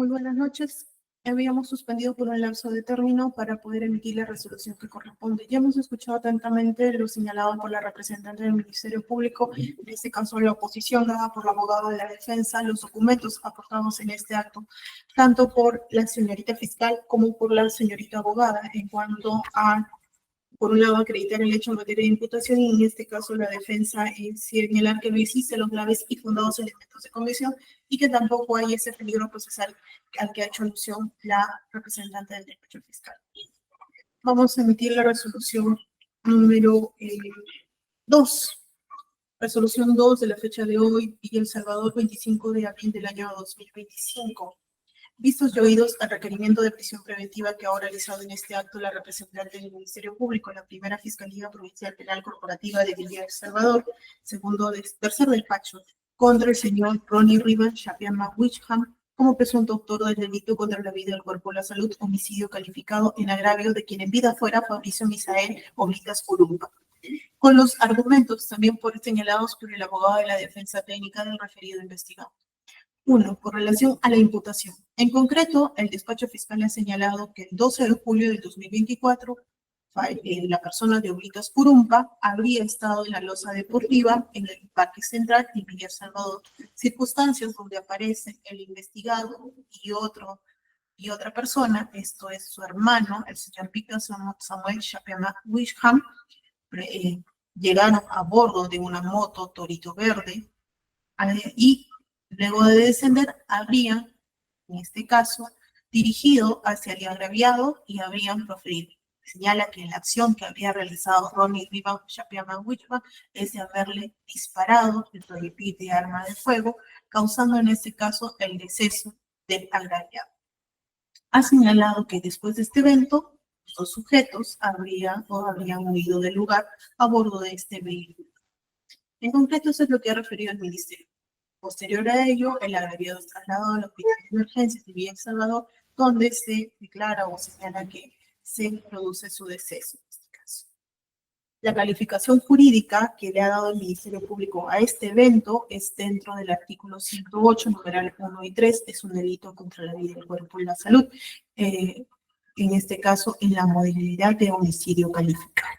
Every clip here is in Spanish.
Muy buenas noches. Habíamos suspendido por un lapso de término para poder emitir la resolución que corresponde. Ya hemos escuchado atentamente lo señalado por la representante del Ministerio Público, en este caso la oposición dada por la abogada de la defensa, los documentos aportados en este acto, tanto por la señorita fiscal como por la señorita abogada, en cuanto a, por un lado, acreditar el hecho en materia de imputación y en este caso la defensa señalar que no existen los graves y fundados elementos de comisión y que tampoco hay ese peligro procesal al que ha hecho alusión la representante del despacho fiscal. Vamos a emitir la resolución número 2. Resolución 2 de la fecha de hoy, Villa El Salvador, 25 de abril del año 2025. Vistos y oídos al requerimiento de prisión preventiva que ha realizado en este acto la representante del Ministerio Público, la primera Fiscalía Provincial Penal Corporativa de Villa El Salvador, tercer despacho, contra el señor Ronnie Rivas Shapiama Wisham, como presunto autor del delito contra la vida, el cuerpo, la salud, homicidio calificado en agravio de quien en vida fuera Fabricio Misael Oblitas Urumba. Con los argumentos también señalados por el abogado de la defensa técnica del referido investigado. 1. Con relación a la imputación. En concreto, el despacho fiscal ha señalado que el 12 de julio del 2024, la persona de Oblitas Curumpa habría estado en la loza deportiva en el Parque Central de Villa El Salvador, circunstancias donde aparece el investigado y otra persona, esto es su hermano, el señor Víctor Samuel Shapiama Wisham, llegaron a bordo de una moto Torito Verde y luego de descender, habrían, en este caso, dirigido hacia el agraviado y habrían proferido. Señala que la acción que habría realizado Ronnie Rivas Shapiama Wisham es de haberle disparado el proyectil de arma de fuego, causando en este caso el deceso del agraviado. Ha señalado que después de este evento, los dos sujetos habrían huido del lugar a bordo de este vehículo. En concreto, eso es lo que ha referido el Ministerio. Posterior a ello, el agraviado es trasladado al Hospital de Emergencias de Villa El Salvador, donde se declara o señala que se produce su deceso en este caso. La calificación jurídica que le ha dado el Ministerio Público a este evento es dentro del artículo 108, numeral 1 y 3, es un delito contra la vida, el cuerpo y la salud, en este caso en la modalidad de homicidio calificado.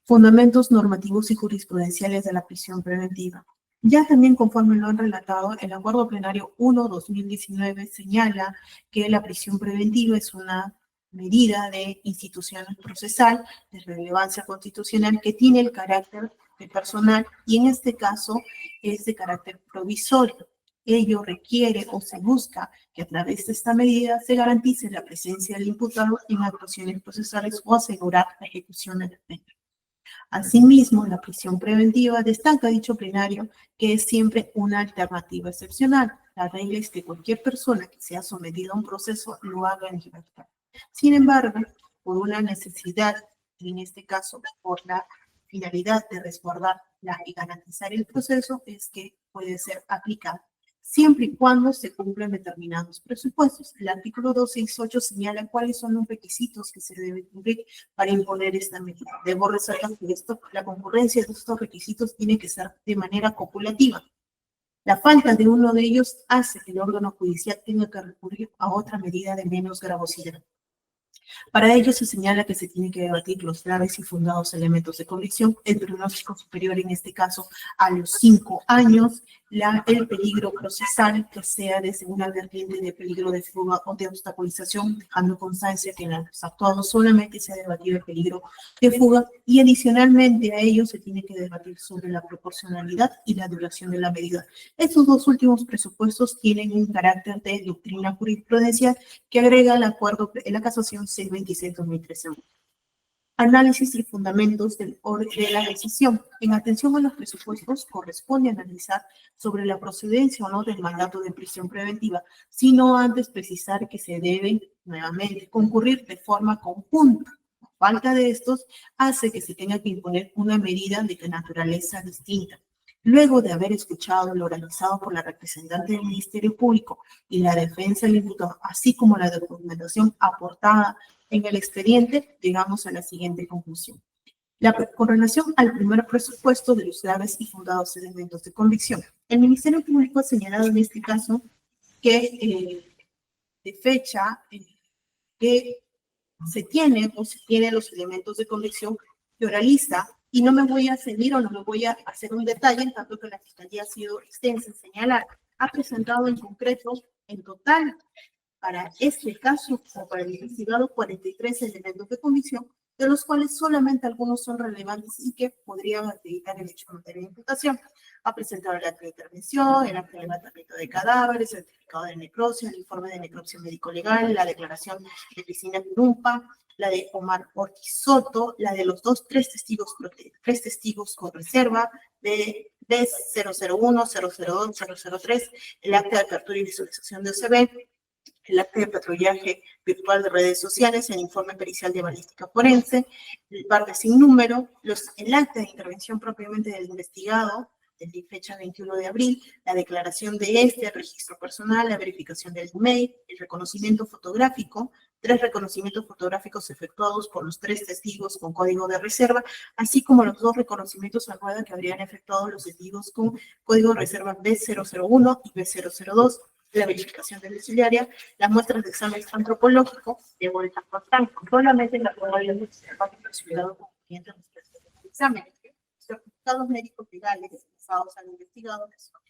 Fundamentos normativos y jurisprudenciales de la prisión preventiva. Ya también conforme lo han relatado, el Acuerdo Plenario 1/2019 señala que la prisión preventiva es una medida de institución procesal de relevancia constitucional que tiene el carácter de personal y en este caso es de carácter provisorio. Ello requiere o se busca que a través de esta medida se garantice la presencia del imputado en actuaciones procesales o asegurar la ejecución de la pena. Asimismo, la prisión preventiva destaca dicho plenario que es siempre una alternativa excepcional. La regla es que cualquier persona que sea sometida a un proceso lo haga en libertad. Sin embargo, por una necesidad, en este caso por la finalidad de resguardar y garantizar el proceso, es que puede ser aplicada, siempre y cuando se cumplan determinados presupuestos. El artículo 268 señala cuáles son los requisitos que se deben cumplir para imponer esta medida. Debo resaltar que la concurrencia de estos requisitos tiene que ser de manera copulativa. La falta de uno de ellos hace que el órgano judicial tenga que recurrir a otra medida de menos gravosidad. Para ello se señala que se tienen que debatir los graves y fundados elementos de convicción, el pronóstico superior en este caso a los 5 años, el peligro procesal que sea desde una vertiente de peligro de fuga o de obstaculización, dejando constancia que en los actuados solamente se ha debatido el peligro de fuga y adicionalmente a ello se tiene que debatir sobre la proporcionalidad y la duración de la medida. Estos dos últimos presupuestos tienen un carácter de doctrina jurisprudencial que agrega el acuerdo en la casación 626/2013. Análisis y fundamentos de la decisión. En atención a los presupuestos, corresponde analizar sobre la procedencia o no del mandato de prisión preventiva, sino antes precisar que se deben nuevamente concurrir de forma conjunta. La falta de estos hace que se tenga que imponer una medida de naturaleza distinta. Luego de haber escuchado lo realizado por la representante del Ministerio Público y la defensa del imputado, así como la documentación aportada en el expediente, llegamos a la siguiente conclusión. Con relación al primer presupuesto de los graves y fundados elementos de convicción, el Ministerio Público ha señalado en este caso que de fecha que se tienen los elementos de convicción que oraliza, y no me voy a ceñir o no me voy a hacer un detalle, en tanto que la Fiscalía ha sido extensa en señalar. Ha presentado en concreto, en total, para este caso o para el investigado, 43 elementos de convicción, de los cuales solamente algunos son relevantes y que podrían acreditar el hecho de materia de imputación. Ha presentado el acta de intervención, el acta de levantamiento de cadáveres, el certificado de necropsia, el informe de necropsia médico-legal, la declaración de Cristina Curumpa, la de Omar Ortiz Soto, la de los tres testigos con reserva, de B001, 002, 003, el acta de apertura y visualización de OCB, el acta de patrullaje virtual de redes sociales, el informe pericial de balística forense, el parte sin número, el acta de intervención propiamente del investigado, de fecha 21 de abril, la declaración de el registro personal, la verificación del email, el reconocimiento fotográfico, 3 reconocimientos fotográficos efectuados por los 3 testigos con código de reserva, así como los 2 reconocimientos a rueda que habrían efectuado los testigos con código de reserva B001 y B002, la verificación domiciliaria, las muestras de examen antropológico de vuelta por tanco. Solamente la probabilidad de observar el resultado concluyente de los exámenes. Los certificados médicos legales realizados al investigado, que son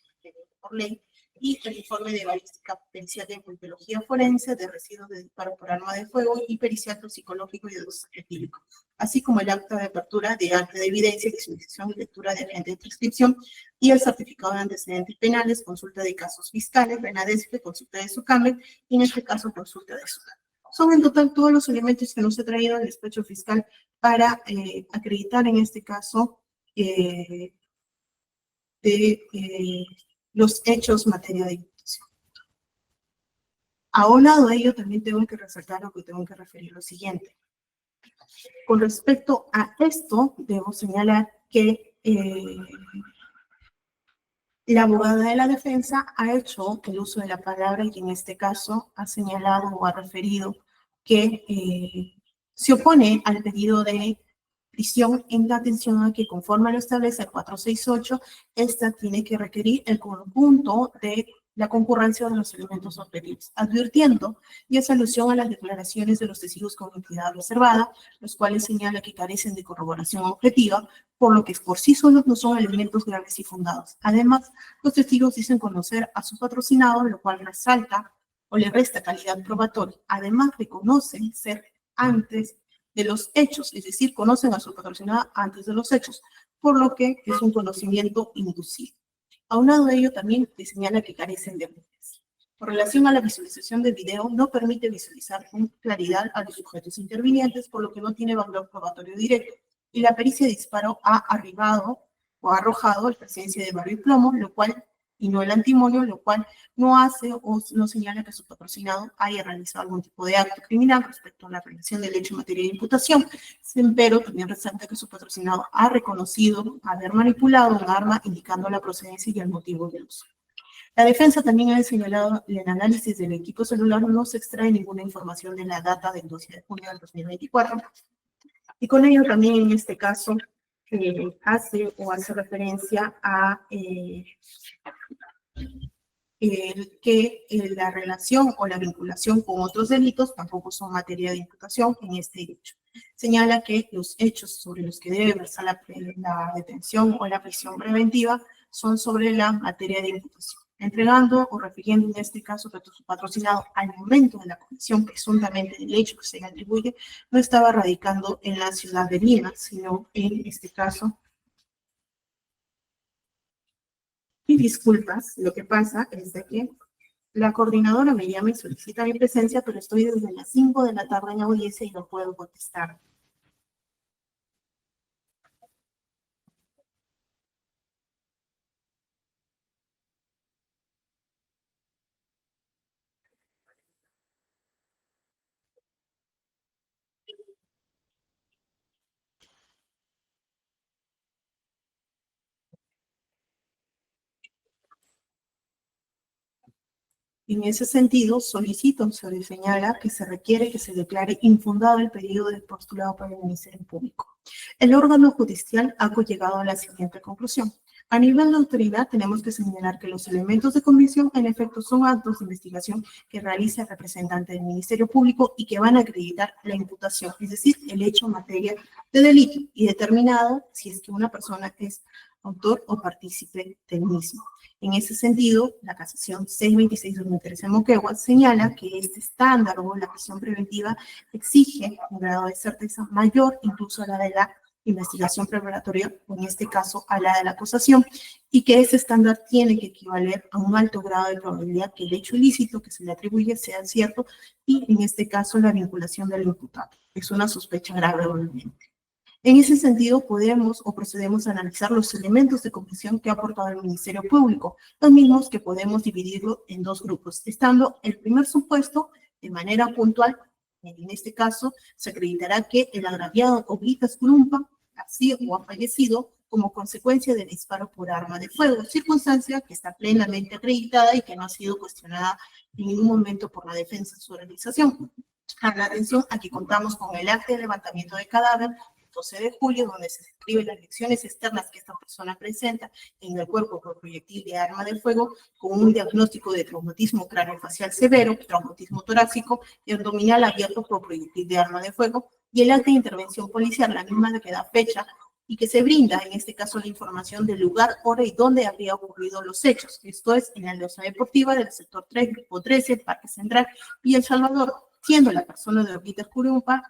por ley, y el informe de balística pericial de biología forense, de residuos de disparo por arma de fuego y pericial toxicológico y de dosis etílico, así como el acta de apertura de acta de evidencia, exhibición y lectura de agente de prescripción y el certificado de antecedentes penales, consulta de casos fiscales, Benadespe, consulta de SUCAME y en este caso consulta de SUCAME. Son en total todos los elementos que nos he traído al despacho fiscal para acreditar en este caso los hechos en materia de imputación. Aunado a ello, también tengo que resaltar o que tengo que referir lo siguiente. Con respecto a esto, debo señalar que la abogada de la defensa ha hecho el uso de la palabra y en este caso ha señalado o ha referido que se opone al pedido de prisión en la atención a que conforme lo establece el 468, esta tiene que requerir el conjunto de la concurrencia de los elementos objetivos, advirtiendo y hace alusión a las declaraciones de los testigos con entidad reservada, los cuales señala que carecen de corroboración objetiva, por lo que por sí solos no son elementos graves y fundados. Además, los testigos dicen conocer a su patrocinado, lo cual resalta o le resta calidad probatoria. Además, reconocen ser antes de los hechos, es decir, conocen a su patrocinado antes de los hechos, por lo que es un conocimiento inducido. Aunado a ello, también te señala que carecen de pruebas. Con relación a la visualización del video, no permite visualizar con claridad a los sujetos intervinientes, por lo que no tiene valor probatorio directo. Y la pericia de disparo ha arribado o ha arrojado la presencia de barro y plomo, lo cual, y no el antimonio, lo cual no hace o no señala que su patrocinado haya realizado algún tipo de acto criminal respecto a la relación del hecho en materia de imputación, pero también resalta que su patrocinado ha reconocido haber manipulado un arma indicando la procedencia y el motivo del uso. La defensa también ha señalado en el análisis del equipo celular no se extrae ninguna información de la data del 12 de junio del 2024, y con ello también en este caso hace referencia a que la relación o la vinculación con otros delitos tampoco son materia de imputación en este hecho. Señala que los hechos sobre los que debe versar la detención o la prisión preventiva son sobre la materia de imputación, entregando o refiriendo en este caso que su patrocinado al momento de la comisión presuntamente del hecho que se le atribuye no estaba radicando en la ciudad de Lima, sino en este caso. Y disculpas, lo que pasa es de que la coordinadora me llama y solicita mi presencia, pero estoy desde las 5 de la tarde en audiencia y no puedo contestar. En ese sentido, solicito, se señala que se requiere que se declare infundado el pedido del postulado por el Ministerio Público. El órgano judicial ha llegado a la siguiente conclusión. A nivel de autoridad, tenemos que señalar que los elementos de convicción, en efecto, son actos de investigación que realiza el representante del Ministerio Público y que van a acreditar la imputación, es decir, el hecho en materia de delito y determinado si es que una persona es autor o partícipe del mismo. En ese sentido, la casación 626/2013 Moquegua señala que este estándar o la prisión preventiva exige un grado de certeza mayor incluso a la de la investigación preparatoria, o en este caso a la de la acusación, y que ese estándar tiene que equivaler a un alto grado de probabilidad que el hecho ilícito que se le atribuye sea cierto y en este caso la vinculación del imputado. Es una sospecha grave, obviamente. En ese sentido, podemos o procedemos a analizar los elementos de convicción que ha aportado el Ministerio Público, los mismos que podemos dividirlo en dos grupos, estando el primer supuesto de manera puntual. En este caso, se acreditará que el agraviado Oblitas Curumpa ha sido o ha fallecido como consecuencia del disparo por arma de fuego, circunstancia que está plenamente acreditada y que no ha sido cuestionada en ningún momento por la defensa en su realización. A la atención, aquí contamos con el acta de levantamiento de cadáver 12 de julio, donde se describen las lesiones externas que esta persona presenta en el cuerpo por proyectil de arma de fuego, con un diagnóstico de traumatismo craneofacial severo, traumatismo torácico y abdominal abierto por proyectil de arma de fuego, y el acta de intervención policial, la misma de que da fecha, y que se brinda, en este caso, la información del lugar, hora y dónde habría ocurrido los hechos. Esto es en la Loza Deportiva del sector 3, grupo 13, Parque Central y El Salvador, siendo la persona de Oblitas Curumpa,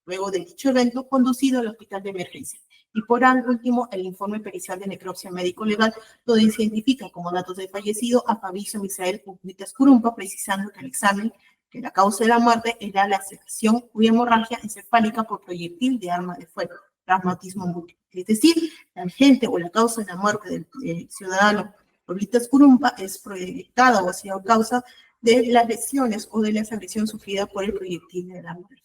luego de dicho evento, conducido al hospital de emergencia. Y por último, el informe pericial de necropsia médico-legal, donde se identifica como datos de fallecido a Fabricio Misael Oblitas Curumpa, precisando que el examen, que la causa de la muerte era la laceración o hemorragia encefálica por proyectil de arma de fuego, traumatismo múltiple. Es decir, la agente o la causa de la muerte del ciudadano Oblitas Curumpa es proyectada o ha sido causa de las lesiones o de las agresiones sufridas por el proyectil de arma de fuego.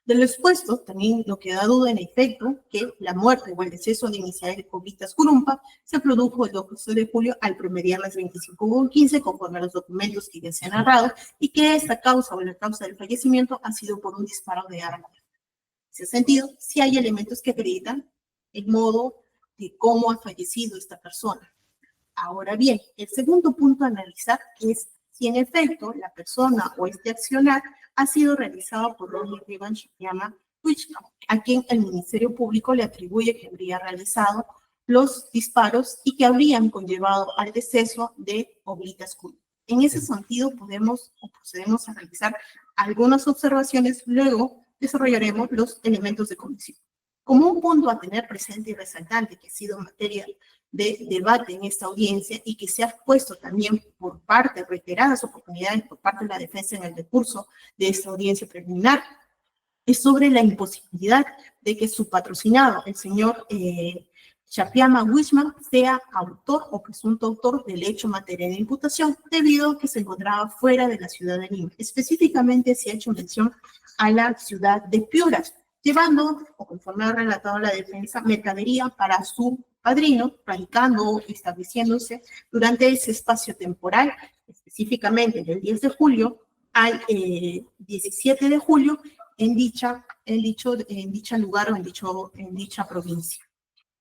De lo expuesto, también no queda duda en efecto que la muerte o el deceso de Misael Oblitas Curumpa se produjo el 12 de julio al promediar las 25:15 conforme a los documentos que ya se han narrado y que esta causa o la causa del fallecimiento ha sido por un disparo de arma. En ese sentido, sí hay elementos que acreditan el modo de cómo ha fallecido esta persona. Ahora bien, el segundo punto a analizar es si en efecto la persona o este accionar ha sido realizado por Roger Rivan Shakyama Wichkam, a quien el Ministerio Público le atribuye que habría realizado los disparos y que habrían conllevado al deceso de Oblitas Curumpa. En ese sentido, podemos o procedemos a realizar algunas observaciones, luego desarrollaremos los elementos de convicción. Como un punto a tener presente y resaltante que ha sido materia de debate en esta audiencia y que se ha puesto también por parte, reiteradas oportunidades por parte de la defensa en el decurso de esta audiencia preliminar, es sobre la imposibilidad de que su patrocinado, el señor Shakyama Wichkam, sea autor o presunto autor del hecho materia de imputación, debido a que se encontraba fuera de la ciudad de Lima. Específicamente se ha hecho mención a la ciudad de Piura, llevando, o conforme ha relatado la defensa, mercadería para su padrino, radicando o estableciéndose durante ese espacio temporal, específicamente del 10 de julio al 17 de julio, en dicha lugar o en dicha provincia.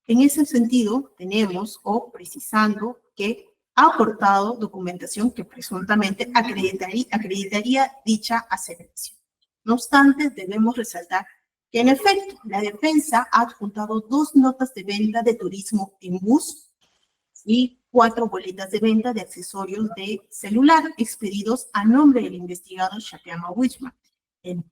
En ese sentido, tenemos o precisando que ha aportado documentación que presuntamente acreditaría dicha aseveración. No obstante, debemos resaltar que en efecto la defensa ha adjuntado 2 notas de venta de turismo en bus y 4 boletas de venta de accesorios de celular expedidos a nombre del investigado Shakyama Wichkam.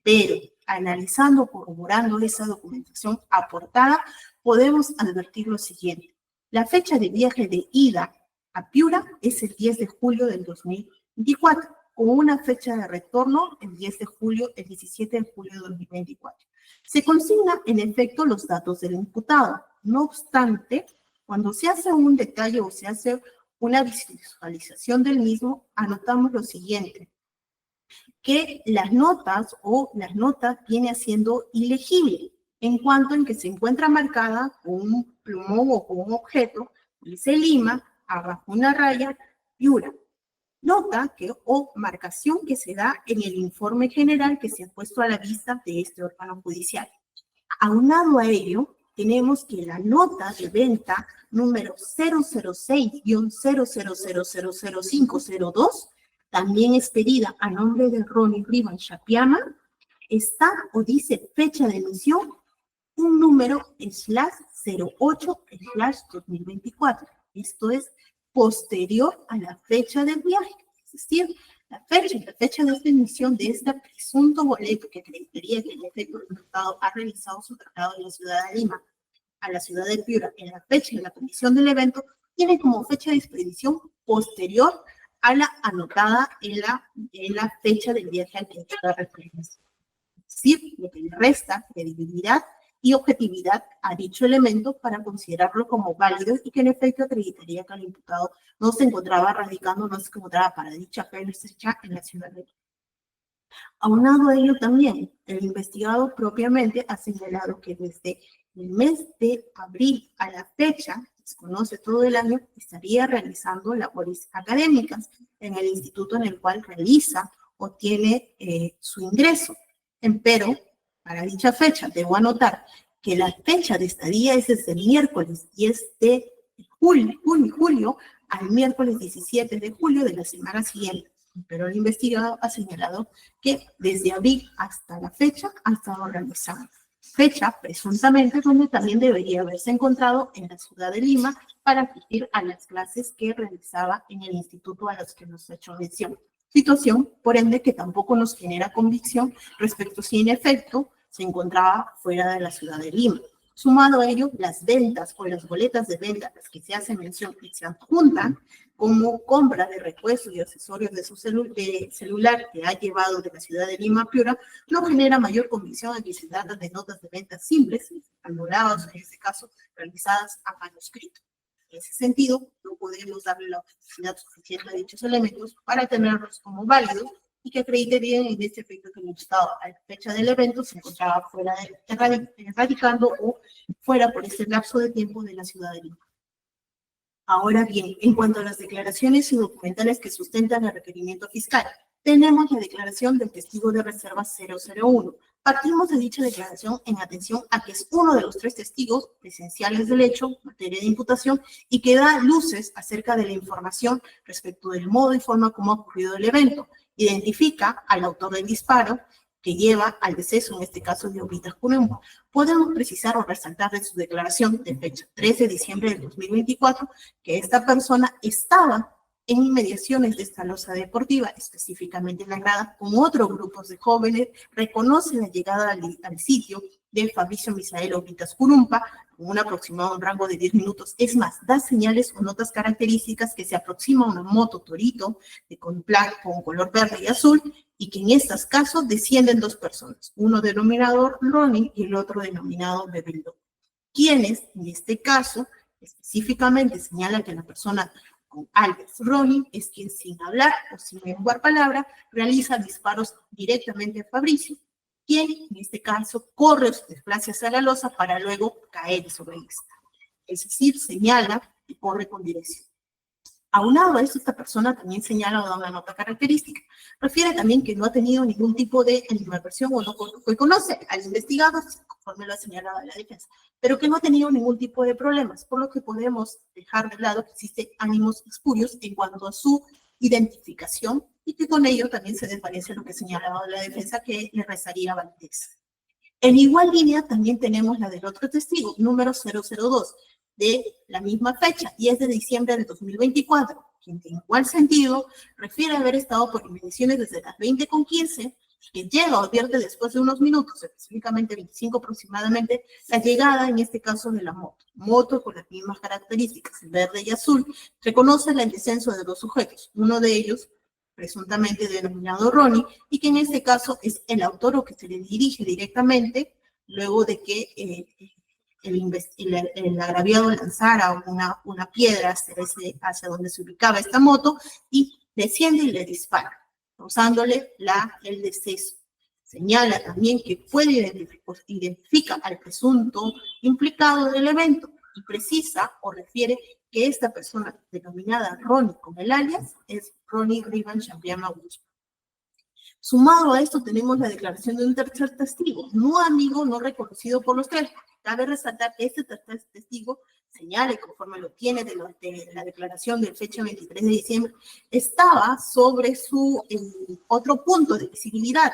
Pero, analizando, corroborando esa documentación aportada, podemos advertir lo siguiente. La fecha de viaje de ida a Piura es el 10 de julio del 2024, con una fecha de retorno el 10 de julio, el 17 de julio de 2024. Se consignan en efecto los datos del imputado. No obstante, cuando se hace un detalle o se hace una visualización del mismo, anotamos lo siguiente, que las notas viene siendo ilegible en cuanto en que se encuentra marcada con un plumón o con un objeto, dice Lima, abajo una raya, Piura. Nota o marcación que se da en el informe general que se ha puesto a la vista de este órgano judicial. Aunado a ello, tenemos que la nota de venta número 006-00000502 también expedida a nombre de Ronnie Rivan Chapiama, está o dice fecha de emisión, un número /08/2024. Esto es posterior a la fecha del viaje. Es decir, la fecha de esta emisión de este presunto boleto que acreditaría que el efecto resultado ha realizado su traslado de la ciudad de Lima a la ciudad de Piura en la fecha de la comisión del evento, tiene como fecha de expedición posterior a la anotada en la fecha del viaje al que está referencia. Es decir, lo que le resta credibilidad y objetividad a dicho elemento para considerarlo como válido y que en efecto acreditaría que el imputado no se encontraba radicando, no se encontraba para dicha fecha en la ciudad de Lima. Aunado a ello también, el investigado propiamente ha señalado que desde el mes de abril a la fecha, se conoce todo el año, estaría realizando labores académicas en el instituto en el cual realiza o tiene su ingreso. Empero, para dicha fecha, debo anotar que la fecha de estadía es desde el miércoles 10 de julio al miércoles 17 de julio de la semana siguiente. Pero el investigado ha señalado que desde abril hasta la fecha ha estado realizando. Fecha, presuntamente, donde también debería haberse encontrado en la ciudad de Lima para asistir a las clases que realizaba en el instituto a los que nos ha hecho mención. Situación, por ende, que tampoco nos genera convicción respecto si en efecto se encontraba fuera de la ciudad de Lima. Sumado a ello, las ventas o las boletas de venta, las que se hace mención y se adjuntan como compra de repuestos y accesorios de su celular que ha llevado de la ciudad de Lima a Piura, no genera mayor convicción en que se trata de notas de venta simples, anuladas, en este caso, realizadas a manuscrito. En ese sentido, no podemos darle la objetividad suficiente a dichos elementos para tenerlos como válidos y que acredite bien en este efecto que el imputado a la fecha del evento se encontraba fuera radicando o fuera por ese lapso de tiempo de la ciudad de Lima. Ahora bien, en cuanto a las declaraciones y documentales que sustentan el requerimiento fiscal, tenemos la declaración del testigo de reserva 001. Partimos de dicha declaración en atención a que es uno de los 3 testigos presenciales del hecho, materia de imputación, y que da luces acerca de la información respecto del modo y forma como ha ocurrido el evento. Identifica al autor del disparo que lleva al deceso, en este caso de Ovitas Curumba. Podemos precisar o resaltar de su declaración de fecha 13 de diciembre del 2024 que esta persona estaba en inmediaciones de esta losa deportiva, específicamente en la grada, con otros grupos de jóvenes, reconoce la llegada al sitio de Fabricio Misael Ovitas Curumpa, con un aproximado rango de 10 minutos. Es más, da señales o notas características que se aproxima a una moto Torito con color verde y azul, y que en estos casos descienden 2 personas, uno denominado Ronnie y el otro denominado Bebeldo, quienes en este caso específicamente señalan que la persona con alias Ronnie es quien sin hablar o sin lenguar palabra realiza disparos directamente a Fabricio, quien en este caso corre o se desplaza hacia la losa para luego caer sobre esta. Es decir, señala y corre con dirección. Aunado a esto, esta persona también señala o da una nota característica. Refiere también que no ha tenido ningún tipo de animadversión o no conoce al investigado, conforme lo ha señalado la defensa, pero que no ha tenido ningún tipo de problemas, por lo que podemos dejar de lado que existen ánimos espurios en cuanto a su identificación y que con ello también se desvanece lo que señalaba la defensa, que le restaría validez. En igual línea también tenemos la del otro testigo, número 002, de la misma fecha, 10 de diciembre del 2024, quien en igual sentido refiere haber estado por inmediaciones desde las 20:15, que llega o advierte después de unos minutos, específicamente 25 aproximadamente, la llegada en este caso de la moto con las mismas características, verde y azul. Reconoce el descenso de 2 sujetos, uno de ellos presuntamente denominado Ronnie, y que en este caso es el autor o que se le dirige directamente luego de que el agraviado lanzara una piedra hacia donde se ubicaba esta moto y desciende y le dispara, causándole el deceso. Señala también que identifica al presunto implicado del evento y precisa o refiere que esta persona denominada Ronnie con el alias es Ronnie Rivan Chapiama Augusto. Sumado a esto tenemos la declaración de un tercer testigo, no amigo, no reconocido por los tres. Cabe resaltar que este tercer testigo señala, y conforme lo tiene de la declaración del fecha 23 de diciembre, estaba sobre su otro punto de visibilidad,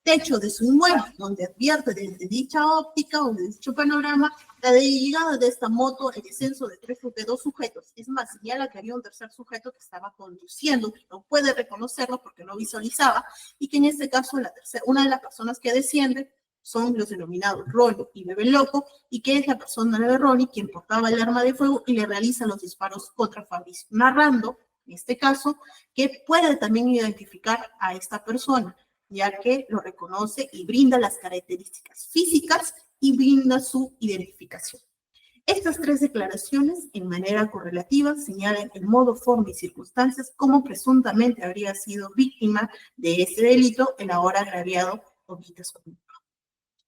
techo de su inmueble, donde advierte desde dicha óptica o de dicho panorama la llegada de esta moto, el descenso de dos sujetos. Es más, señala que había un tercer sujeto que estaba conduciendo, que no puede reconocerlo porque no visualizaba, y que en este caso una de las personas que desciende son los denominados Ronnie y Bebe Loco, y que es la persona de Ronnie quien portaba el arma de fuego y le realiza los disparos contra Fabricio, narrando, en este caso, que puede también identificar a esta persona, ya que lo reconoce y brinda las características físicas y brinda su identificación. Estas tres declaraciones, en manera correlativa, señalan el modo, forma y circunstancias como presuntamente habría sido víctima de ese delito el ahora agraviado Oguitas Comunero.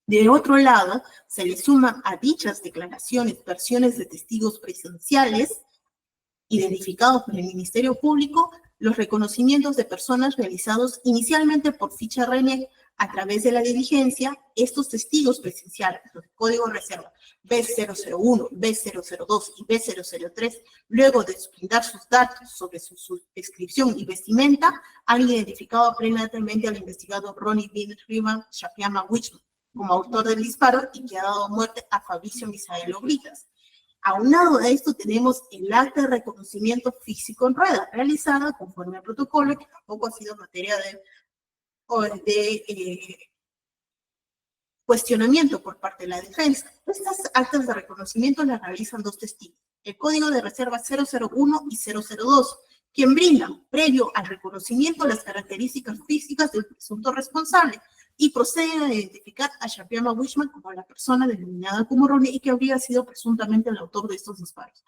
De otro lado, se le suman a dichas declaraciones versiones de testigos presenciales identificados por el Ministerio Público, los reconocimientos de personas realizados inicialmente por ficha RENIEC a través de la diligencia. Estos testigos presenciales, los código de reserva B001, B002 y B003, luego de brindar sus datos sobre su descripción y vestimenta, han identificado plenamente al investigado Ronnie Bin Riman Shapiama Wichman como autor del disparo y que ha dado muerte a Fabricio Misael Oblitas. Aunado a esto tenemos el acta de reconocimiento físico en rueda, realizada conforme al protocolo, que tampoco ha sido materia de cuestionamiento por parte de la defensa. Estas actas de reconocimiento las realizan dos testigos, el código de reserva 001 y 002, quien brinda, previo al reconocimiento, las características físicas del presunto responsable, y proceden a identificar a Shapiama Wichman como la persona denominada como Ronnie y que habría sido presuntamente el autor de estos disparos.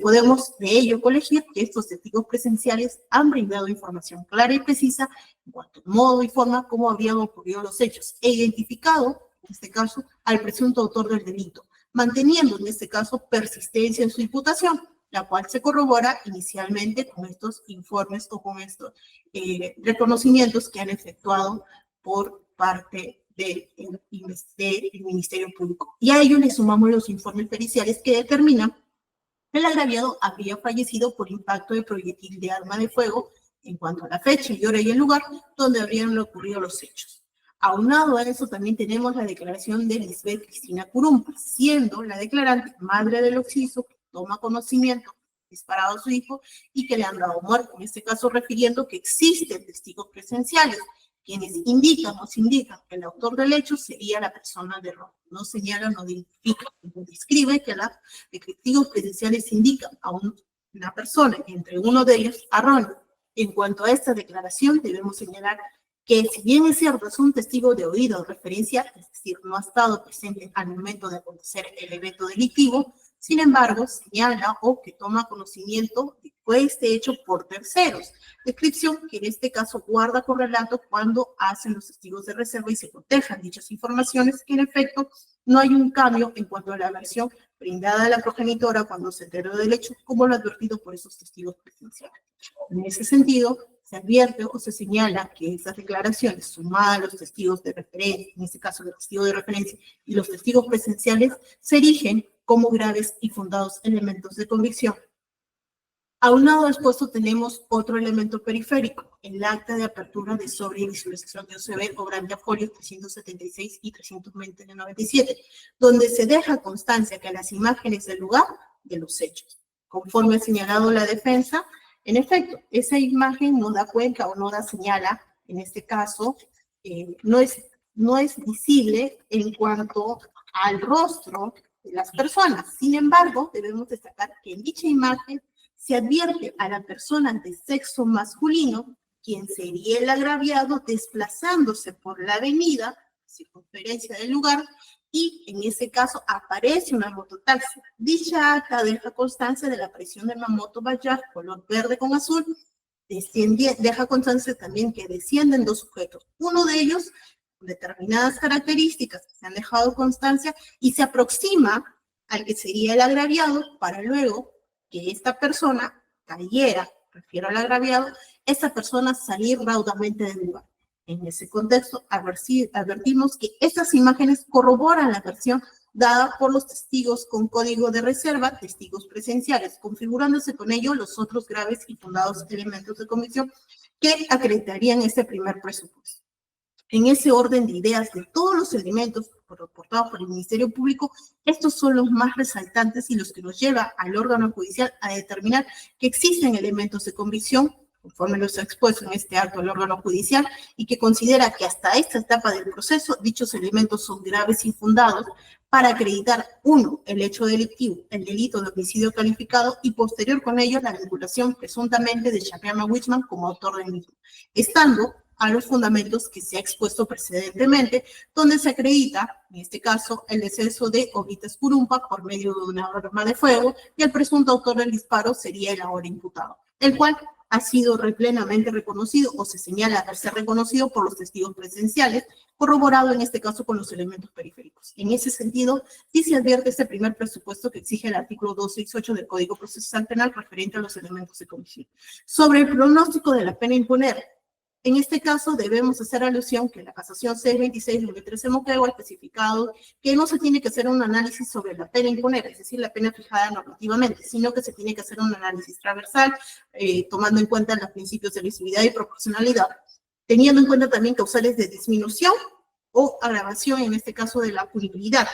Podemos de ello colegir que estos testigos presenciales han brindado información clara y precisa en cuanto al modo y forma como habrían ocurrido los hechos e identificado, en este caso, al presunto autor del delito, manteniendo en este caso persistencia en su imputación, la cual se corrobora inicialmente con estos informes o con estos reconocimientos que han efectuado por parte del Ministerio Público. Y a ello le sumamos los informes periciales que determinan que el agraviado habría fallecido por impacto de proyectil de arma de fuego en cuanto a la fecha y hora y el lugar donde habrían ocurrido los hechos. Aunado a eso, también tenemos la declaración de Lisbeth Cristina Curumpa, siendo la declarante madre del occiso, que toma conocimiento disparado a su hijo y que le han dado muerte, en este caso refiriendo que existen testigos presenciales, quienes nos indican que el autor del hecho sería la persona de Ron. No señala, no identifica, no describe que los testigos presenciales indican a una persona, entre uno de ellos a Ron. En cuanto a esta declaración, debemos señalar que si bien es cierto, es un testigo de oído o referencia, es decir, no ha estado presente al momento de acontecer el evento delictivo, sin embargo, señala o que toma conocimiento de que fue este hecho por terceros, descripción que en este caso guarda correlato cuando hacen los testigos de reserva y se protejan dichas informaciones, que en efecto no hay un cambio en cuanto a la versión brindada a la progenitora cuando se enteró del hecho, como lo advertido por esos testigos presenciales. En ese sentido, se advierte o se señala que esas declaraciones, sumadas a los testigos de referencia, en este caso los testigos de referencia y los testigos presenciales, se erigen como graves y fundados elementos de convicción. Aunado a esto tenemos otro elemento periférico, el acta de apertura de sobre y visualización de OCB, obrante a folios 376 y 320 de 97, donde se deja constancia que las imágenes del lugar de los hechos, conforme ha señalado la defensa, en efecto, esa imagen no da cuenta o no da señala, en este caso, no es visible en cuanto al rostro de las personas. Sin embargo, debemos destacar que en dicha imagen se advierte a la persona de sexo masculino, quien sería el agraviado, desplazándose por la avenida, circunferencia del lugar, y en ese caso aparece una mototaxi. Dicha acta deja constancia de la aparición de una moto Bajaj color verde con azul, deja constancia también que descienden dos sujetos, uno de ellos con determinadas características que se han dejado constancia y se aproxima al que sería el agraviado para luego que esta persona cayera, refiero al agraviado, esa persona salir raudamente del lugar. En ese contexto, advertimos que estas imágenes corroboran la versión dada por los testigos con código de reserva, testigos presenciales, configurándose con ello los otros graves y fundados elementos de convicción que acreditarían este primer presupuesto. En ese orden de ideas de todos los elementos reportados por el Ministerio Público, estos son los más resaltantes y los que nos lleva al órgano judicial a determinar que existen elementos de convicción, conforme los ha expuesto en este acto el órgano judicial, y que considera que hasta esta etapa del proceso dichos elementos son graves y fundados para acreditar, uno, el hecho delictivo, el delito de homicidio calificado, y posterior con ello la vinculación presuntamente de Shapiama Wichmann como autor del mismo, estando a los fundamentos que se ha expuesto precedentemente, donde se acredita, en este caso, el deceso de Ovitas Curumpa por medio de una arma de fuego, y el presunto autor del disparo sería el ahora imputado, el cual ha sido plenamente reconocido o se señala haberse reconocido por los testigos presenciales, corroborado en este caso con los elementos periféricos. En ese sentido, sí se advierte este primer presupuesto que exige el artículo 268 del Código Procesal Penal referente a los elementos de comisión. Sobre el pronóstico de la pena a imponer, en este caso debemos hacer alusión que la casación 626-2013 Moquegua ha especificado que no se tiene que hacer un análisis sobre la pena a imponer, es decir, la pena fijada normativamente, sino que se tiene que hacer un análisis transversal, tomando en cuenta los principios de lesividad y proporcionalidad, teniendo en cuenta también causales de disminución o agravación, en este caso de la punibilidad.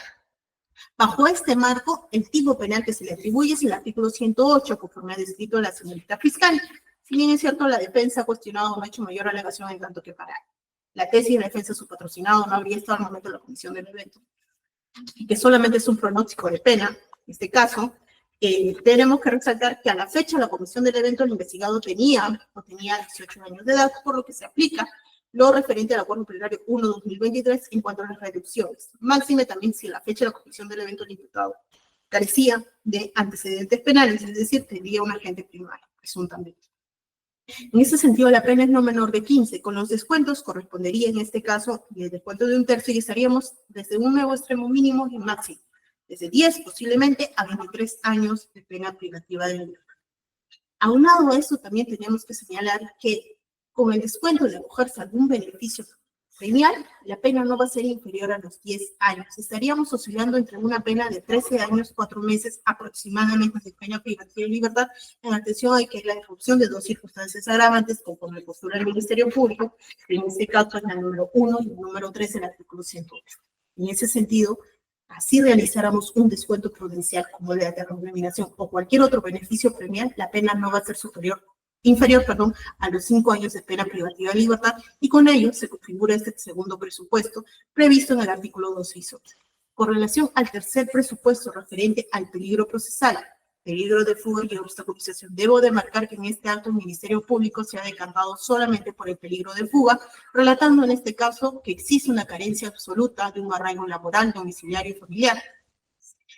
Bajo este marco, el tipo penal que se le atribuye es el artículo 108, conforme ha descrito la señorita fiscal. Si bien es cierto, la defensa ha cuestionado o ha hecho mayor alegación en tanto que para la tesis de defensa de su patrocinado no habría estado al momento de la comisión del evento, y que solamente es un pronóstico de pena, en este caso, tenemos que resaltar que a la fecha de la comisión del evento el investigado tenía 18 años de edad, por lo que se aplica lo referente al Acuerdo Plenario 1-2023 en cuanto a las reducciones. Máxime también si a la fecha de la comisión del evento el imputado carecía de antecedentes penales, es decir, tendría un agente primario, presuntamente. En ese sentido, la pena es no menor de 15. Con los descuentos correspondería en este caso el descuento de un tercio y estaríamos desde un nuevo extremo mínimo y máximo, desde 10 posiblemente a 23 años de pena privativa de libertad. Aunado a eso, también tenemos que señalar que con el descuento de acogerse a algún beneficio premial, la pena no va a ser inferior a los 10 años. Estaríamos oscilando entre una pena de 13 años, 4 meses aproximadamente de pena privativa de libertad, en atención a que la irrupción de dos circunstancias agravantes, conforme postula el Ministerio Público, que en este caso es la número 1 y el número 3 del artículo 108. En ese sentido, así realizáramos un descuento prudencial como la de remuneración o cualquier otro beneficio premial, la pena no va a ser inferior a los 5 años de pena privativa de libertad, y con ello se configura este segundo presupuesto previsto en el artículo 268. Con relación al tercer presupuesto referente al peligro procesal, peligro de fuga y obstaculización, debo demarcar que en este acto el Ministerio Público se ha decantado solamente por el peligro de fuga, relatando en este caso que existe una carencia absoluta de un arraigo laboral, domiciliario y familiar.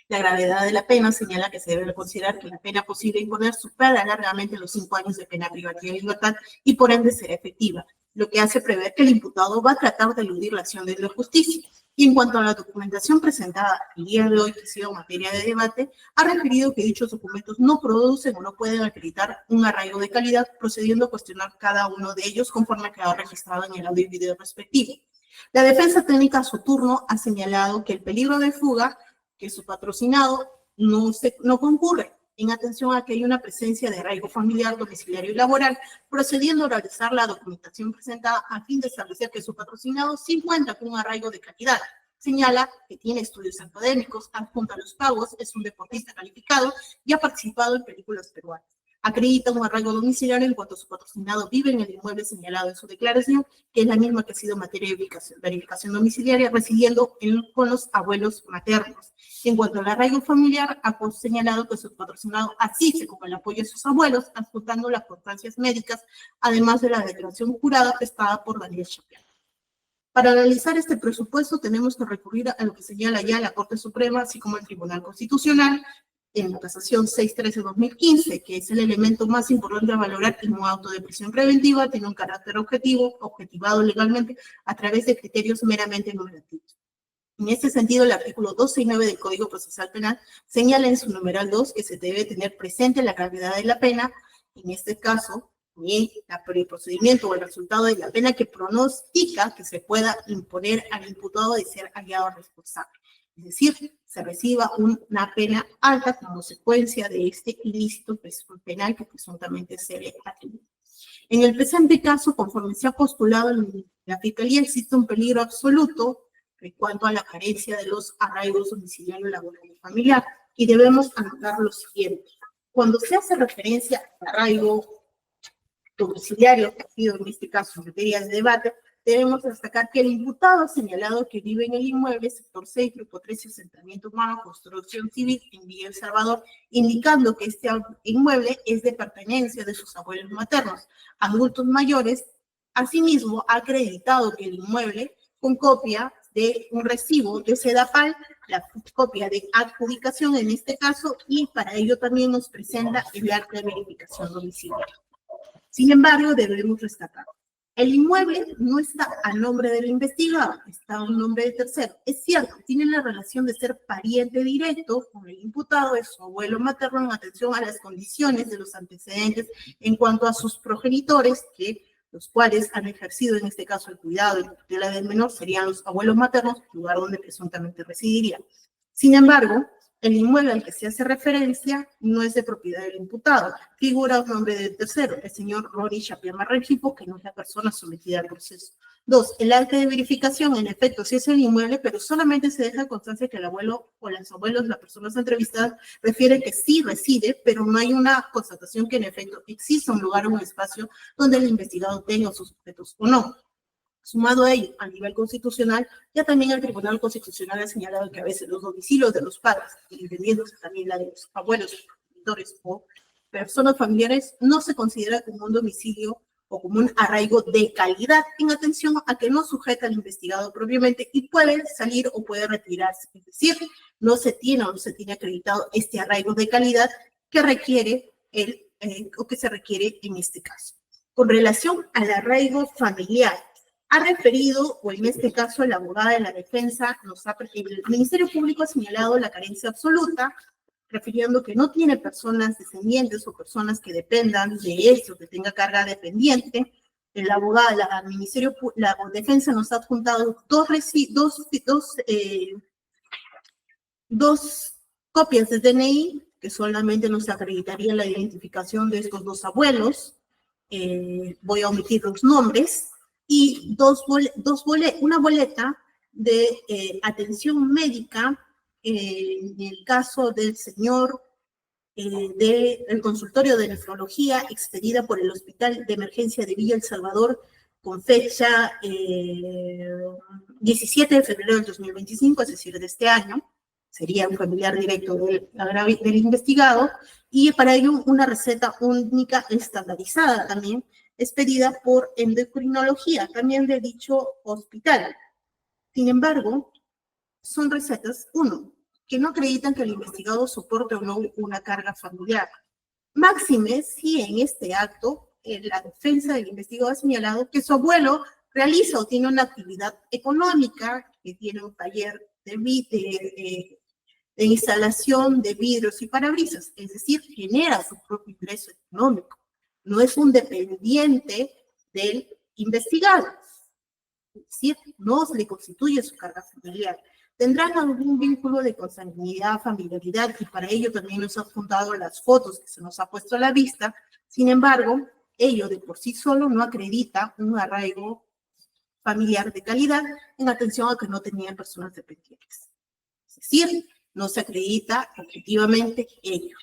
La gravedad de la pena señala que se debe considerar que la pena posible imponer supera largamente los 5 años de pena privativa de libertad y por ende será efectiva, lo que hace prever que el imputado va a tratar de eludir la acción de la justicia. Y en cuanto a la documentación presentada el día de hoy, que ha sido materia de debate, ha referido que dichos documentos no producen o no pueden acreditar un arraigo de calidad, procediendo a cuestionar cada uno de ellos conforme queda registrado en el audio y video respectivo. La defensa técnica a su turno ha señalado que el peligro de fuga, que su patrocinado no concurre, en atención a que hay una presencia de arraigo familiar, domiciliario y laboral, procediendo a realizar la documentación presentada a fin de establecer que su patrocinado sí cuenta con un arraigo de calidad. Señala que tiene estudios académicos, adjunta los pagos, es un deportista calificado y ha participado en películas peruanas. Acredita un arraigo domiciliario en cuanto su patrocinado vive en el inmueble señalado en su declaración, que es la misma que ha sido materia de verificación domiciliaria, residiendo con los abuelos maternos. En cuanto al arraigo familiar, ha señalado que su patrocinado asiste con el apoyo de sus abuelos, adjuntando las constancias médicas, además de la declaración jurada prestada por Daniel Shapiama. Para analizar este presupuesto tenemos que recurrir a lo que señala ya la Corte Suprema, así como el Tribunal Constitucional, en la casación 613-2015, que es el elemento más importante a valorar en un auto de prisión preventiva, tiene un carácter objetivado legalmente a través de criterios meramente normativos. En este sentido, el artículo 269 del Código Procesal Penal señala en su numeral 2 que se debe tener presente la gravedad de la pena, en este caso, ni el procedimiento o el resultado de la pena que pronostica que se pueda imponer al imputado de ser hallado responsable. Es decir, se reciba una pena alta como consecuencia de este ilícito penal que presuntamente se le atribuye. En el presente caso, conforme se ha postulado en la Fiscalía, existe un peligro absoluto en cuanto a la carencia de los arraigos domiciliario, laboral y familiar. Y debemos anotar lo siguiente. Cuando se hace referencia al arraigo domiciliario, que ha sido en este caso en materia de debate, debemos destacar que el imputado ha señalado que vive en el inmueble, sector 6, grupo 13, asentamiento humano, construcción civil, en Villa El Salvador, indicando que este inmueble es de pertenencia de sus abuelos maternos, adultos mayores. Asimismo, ha acreditado que el inmueble, con copia de un recibo de Sedapal, la copia de adjudicación en este caso, y para ello también nos presenta el acta de verificación domiciliaria. Sin embargo, debemos destacar, el inmueble no está a nombre del investigado, está a un nombre de tercero. Es cierto, tiene la relación de ser pariente directo con el imputado, es su abuelo materno, en atención a las condiciones de los antecedentes en cuanto a sus progenitores, los cuales han ejercido en este caso el cuidado y la tutela del menor, serían los abuelos maternos, lugar donde presuntamente residiría. Sin embargo, el inmueble al que se hace referencia no es de propiedad del imputado, figura un nombre del tercero, el señor Rory Chapiama Rengifo, que no es la persona sometida al proceso. 2. El acta de verificación, en efecto, sí es el inmueble, pero solamente se deja constancia que el abuelo o los abuelos, las personas entrevistadas, refieren que sí reside, pero no hay una constatación que en efecto exista un lugar o un espacio donde el investigado tenga sus objetos o no. Sumado a ello, a nivel constitucional, ya también el Tribunal Constitucional ha señalado que a veces los domicilios de los padres, entendiéndose también la de los abuelos, progenitora o personas familiares, no se considera como un domicilio o como un arraigo de calidad, en atención a que no sujeta al investigado propiamente y puede salir o puede retirarse. Es decir, no se tiene o no se tiene acreditado este arraigo de calidad que requiere o que se requiere en este caso. Con relación al arraigo familiar, ha referido, o en este caso la abogada de la defensa, el Ministerio Público ha señalado la carencia absoluta, refiriendo que no tiene personas descendientes o personas que dependan de eso, que tenga carga dependiente. La abogada, la defensa nos ha adjuntado dos copias de DNI, que solamente nos acreditaría la identificación de estos dos abuelos. Voy a omitir los nombres. Y una boleta de atención médica en el caso del señor del consultorio de nefrología expedida por el Hospital de Emergencia de Villa El Salvador con fecha 17 de febrero del 2025, es decir, de este año. Sería un familiar directo del investigado, y para ello una receta única estandarizada también expedida por endocrinología, también de dicho hospital. Sin embargo, son recetas, uno, que no acreditan que el investigado soporte o no una carga familiar. Máxime, si en este acto la defensa del investigado ha señalado que su abuelo realiza o tiene una actividad económica, que tiene un taller de instalación de vidrios y parabrisas, es decir, genera su propio ingreso económico. No es un dependiente del investigado, es decir, no se le constituye su carga familiar. Tendrán algún vínculo de consanguinidad, familiaridad, y para ello también nos ha adjuntado las fotos que se nos ha puesto a la vista. Sin embargo, ello de por sí solo no acredita un arraigo familiar de calidad en atención a que no tenían personas dependientes. Es decir, no se acredita objetivamente ello.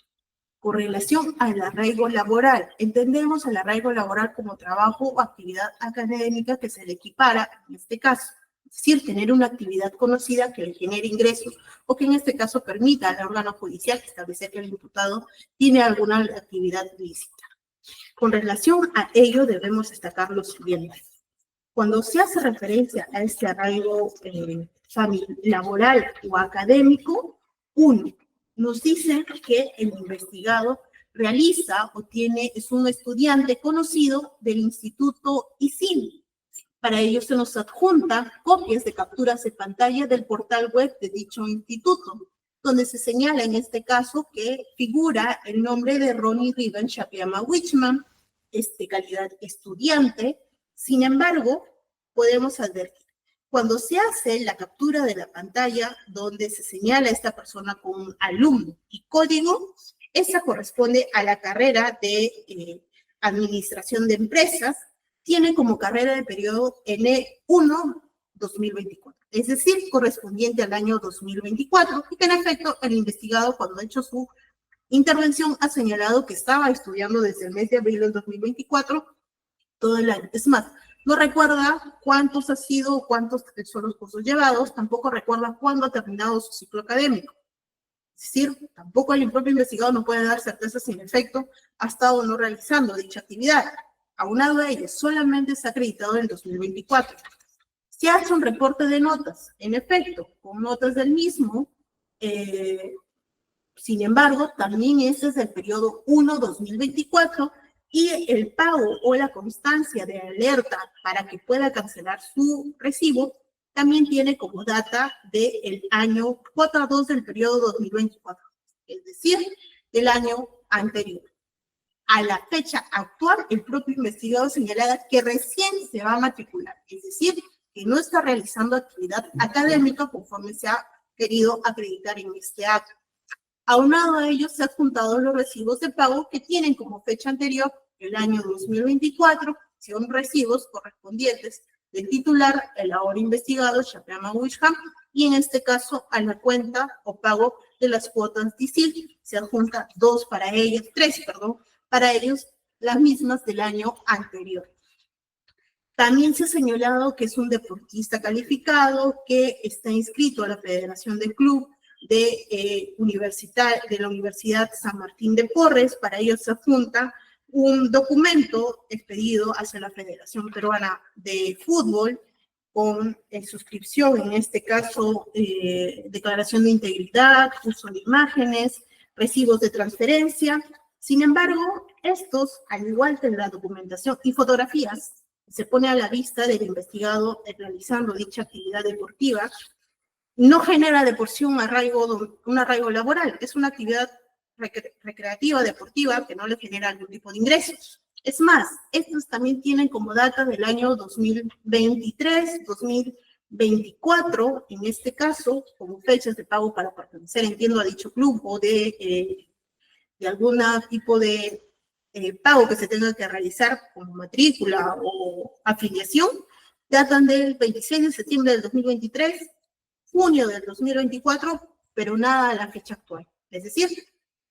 Con relación al arraigo laboral, entendemos el arraigo laboral como trabajo o actividad académica que se le equipara en este caso. Es decir, tener una actividad conocida que le genere ingresos o que en este caso permita al órgano judicial establecer que el imputado tiene alguna actividad ilícita. Con relación a ello debemos destacar lo siguiente. Cuando se hace referencia a este arraigo laboral o académico, uno, nos dice que el investigado realiza o es un estudiante conocido del Instituto ISIM. Para ello se nos adjunta copias de capturas de pantalla del portal web de dicho instituto, donde se señala en este caso que figura el nombre de Ronnie Riven Chapiama Wichman, calidad estudiante. Sin embargo, podemos advertir, cuando se hace la captura de la pantalla donde se señala a esta persona con alumno y código, esa corresponde a la carrera de Administración de Empresas, tiene como carrera de periodo N1 2024, es decir, correspondiente al año 2024, y que en efecto el investigado, cuando ha hecho su intervención, ha señalado que estaba estudiando desde el mes de abril del 2024 todo el año. Es más, no recuerda cuántos ha sido, cuántos son los cursos llevados, tampoco recuerda cuándo ha terminado su ciclo académico. Es decir, tampoco el propio investigado no puede dar certeza si en efecto ha estado o no realizando dicha actividad. Aunado a ello, solamente se ha acreditado en el 2024. Se hace un reporte de notas, en efecto, con notas del mismo, sin embargo, también ese es el periodo 1-2024 y el pago o la constancia de alerta para que pueda cancelar su recibo también tiene como data del año 4-2 del periodo 2024, es decir, del año anterior. A la fecha actual, el propio investigado señala que recién se va a matricular, es decir, que no está realizando actividad académica conforme se ha querido acreditar en este acto. Aunado a ello, se han juntado los recibos de pago que tienen como fecha anterior el año 2024, son recibos correspondientes del titular, el ahora investigado, Chapeama Wisham, y en este caso a la cuenta o pago de las cuotas DICIL. Se adjunta tres, para ellos, las mismas del año anterior. También se ha señalado que es un deportista calificado, que está inscrito a la Federación del Club de la Universidad San Martín de Porres. Para ello se adjunta un documento expedido hacia la Federación Peruana de Fútbol con suscripción, en este caso, declaración de integridad, uso de imágenes, recibos de transferencia. Sin embargo, estos, al igual que la documentación y fotografías, se pone a la vista del investigado realizando dicha actividad deportiva, no genera de por sí un arraigo laboral, es una actividad recreativa, deportiva, que no le genera algún tipo de ingresos. Es más, estos también tienen como data del año 2023, 2024, en este caso, como fechas de pago para pertenecer, entiendo, a dicho club o de algún tipo de pago que se tenga que realizar como matrícula o afiliación, datan del 26 de septiembre del 2023, junio del 2024, pero nada a la fecha actual. Es decir,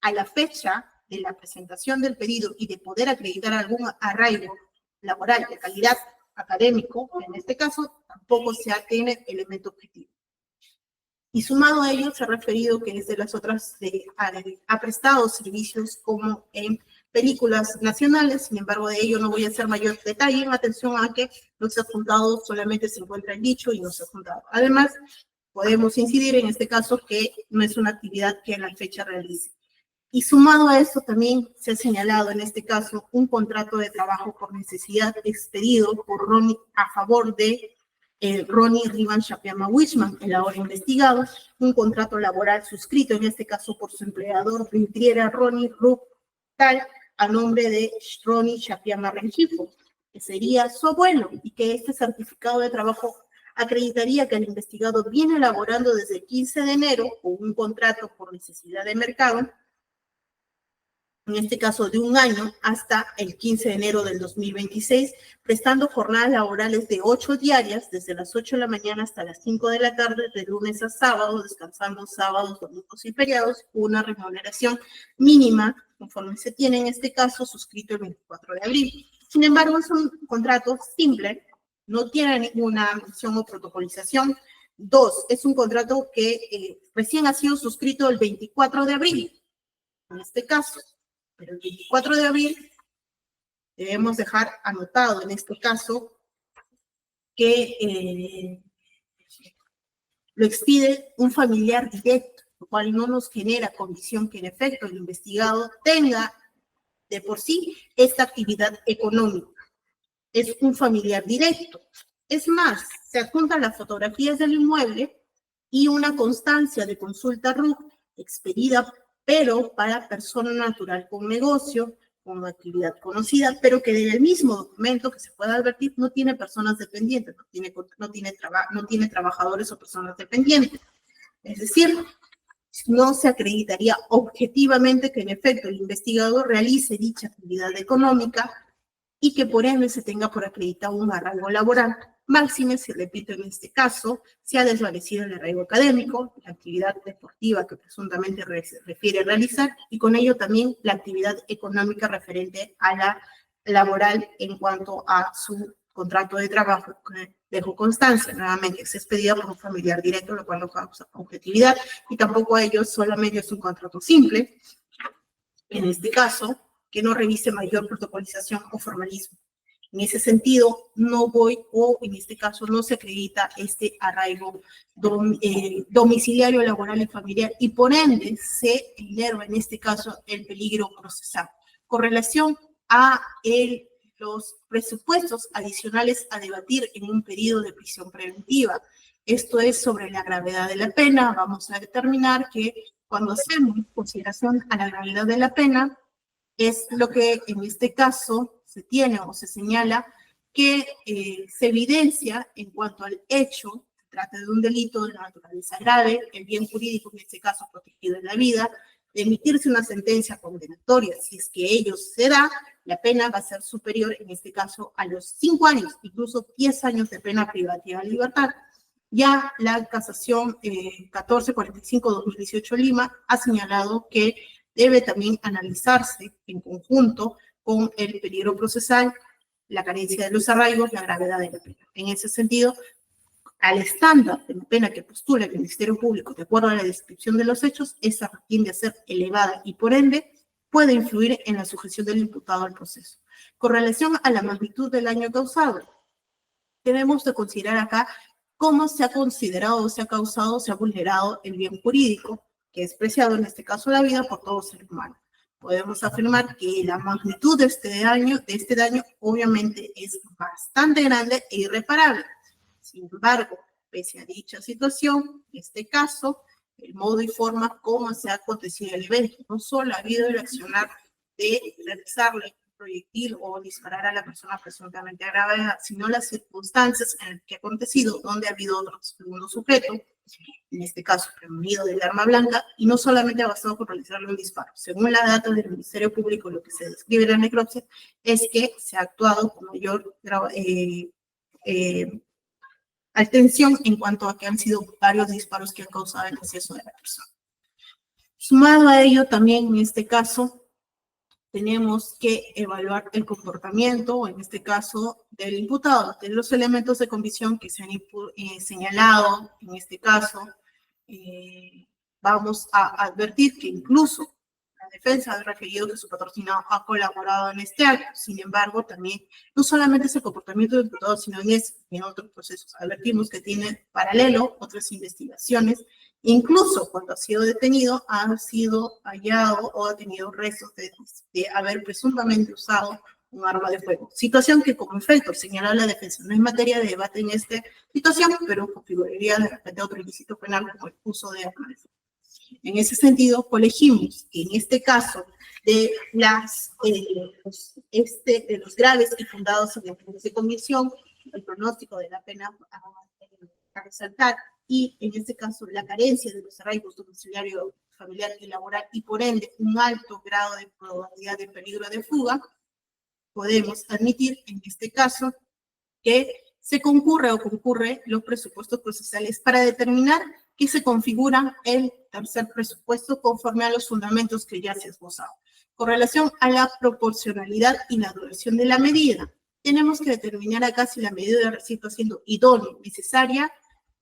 a la fecha de la presentación del pedido y de poder acreditar algún arraigo laboral de calidad académico, en este caso, tampoco se tiene elemento objetivo. Y sumado a ello, se ha referido que desde las otras ha prestado servicios como en películas nacionales. Sin embargo, de ello no voy a hacer mayor detalle, en atención a que no se ha juntado, solamente se encuentra el dicho y no se ha juntado. Además, podemos incidir en este caso que no es una actividad que a la fecha realice. Y sumado a esto, también se ha señalado en este caso un contrato de trabajo por necesidad expedido por Ronnie a favor de Ronnie Rivan Chapeama Wishman, el ahora investigado, un contrato laboral suscrito en este caso por su empleador Pintriera Ronnie Rup Tal, a nombre de Ronnie Chapeama Rengifo, que sería su abuelo, y que este certificado de trabajo acreditaría que el investigado viene elaborando desde el 15 de enero con un contrato por necesidad de mercado, en este caso de un año, hasta el 15 de enero del 2026, prestando jornadas laborales de 8 diarias, desde las 8 de la mañana hasta las 5 de la tarde, de lunes a sábado, descansando sábados, domingos y feriados, una remuneración mínima, conforme se tiene en este caso, suscrito el 24 de abril. Sin embargo, es un contrato simple, no tiene ninguna mención o protocolización. 2, es un contrato que recién ha sido suscrito el 24 de abril, en este caso. Pero el 24 de abril debemos dejar anotado en este caso que lo expide un familiar directo, lo cual no nos genera condición que en efecto el investigado tenga de por sí esta actividad económica. Es un familiar directo. Es más, se adjuntan las fotografías del inmueble y una constancia de consulta RUC expedida pero para persona natural con negocio, como actividad conocida, pero que del mismo documento que se puede advertir no tiene personas dependientes, no tiene trabajadores o personas dependientes. Es decir, no se acreditaría objetivamente que en efecto el investigador realice dicha actividad económica y que por ende se tenga por acreditado un arraigo laboral. Máxime, si repito en este caso, se ha desvanecido el arraigo académico, la actividad deportiva que presuntamente refiere realizar, y con ello también la actividad económica referente a la laboral en cuanto a su contrato de trabajo, que dejó constancia, nuevamente, es expedida por un familiar directo, lo cual no causa objetividad, y tampoco a ellos solamente es un contrato simple, en este caso, que no revise mayor protocolización o formalismo. En ese sentido, no voy, o en este caso no se acredita este arraigo domiciliario, laboral y familiar, y por ende se inerva en este caso el peligro procesal. Con relación a los presupuestos adicionales a debatir en un periodo de prisión preventiva, esto es sobre la gravedad de la pena, vamos a determinar que cuando hacemos consideración a la gravedad de la pena, es lo que en este caso se tiene o se señala que se evidencia en cuanto al hecho, se trata de un delito de naturaleza grave, el bien jurídico, en este caso protegido en la vida, de emitirse una sentencia condenatoria, si es que ello se da, la pena va a ser superior, en este caso, a los 5 años, incluso 10 años de pena privativa de libertad. Ya la casación 1445-2018 Lima ha señalado que debe también analizarse en conjunto con el peligro procesal, la carencia de los arraigos, la gravedad de la pena. En ese sentido, al estándar de la pena que postula el Ministerio Público de acuerdo a la descripción de los hechos, esa tiende a ser elevada y por ende puede influir en la sujeción del imputado al proceso. Con relación a la magnitud del daño causado, debemos de considerar acá cómo se ha considerado, se ha causado, se ha vulnerado el bien jurídico, que es preciado en este caso la vida por todo ser humano. Podemos afirmar que la magnitud de este daño obviamente es bastante grande e irreparable. Sin embargo, pese a dicha situación, en este caso, el modo y forma como se ha acontecido el evento, no solo ha habido el accionar de realizarle proyectil o disparar a la persona presuntamente agravada, sino las circunstancias en las que ha acontecido, donde ha habido otro segundo sujeto, en este caso prevenido del arma blanca, y no solamente ha bastado con realizarle un disparo. Según la data del Ministerio Público, lo que se describe en la necropsia es que se ha actuado con mayor atención en cuanto a que han sido varios disparos que han causado el deceso de la persona. Sumado a ello, también en este caso, tenemos que evaluar el comportamiento, en este caso, del imputado. De los elementos de convicción que se han señalado, en este caso, vamos a advertir que incluso la defensa ha referido que su patrocinado ha colaborado en este acto. Sin embargo, también, no solamente es el comportamiento del imputado, sino en otros procesos. Advertimos que tiene paralelo otras investigaciones. Incluso cuando ha sido detenido, ha sido hallado o ha tenido restos de haber presuntamente usado un arma de fuego. Situación que, como efecto, señala la defensa, no es materia de debate en esta situación, pero configuraría de repente otro ilícito penal como el uso de arma de fuego. En ese sentido, colegimos que en este caso de los graves y fundados elementos de convicción, el pronóstico de la pena a resaltar, y en este caso la carencia de los arraigos domiciliario, familiar y laboral, y por ende un alto grado de probabilidad de peligro de fuga, podemos admitir en este caso que se concurre los presupuestos procesales para determinar que se configura el tercer presupuesto conforme a los fundamentos que ya se ha esbozado. Con relación a la proporcionalidad y la duración de la medida, tenemos que determinar acá si la medida está siendo idónea, necesaria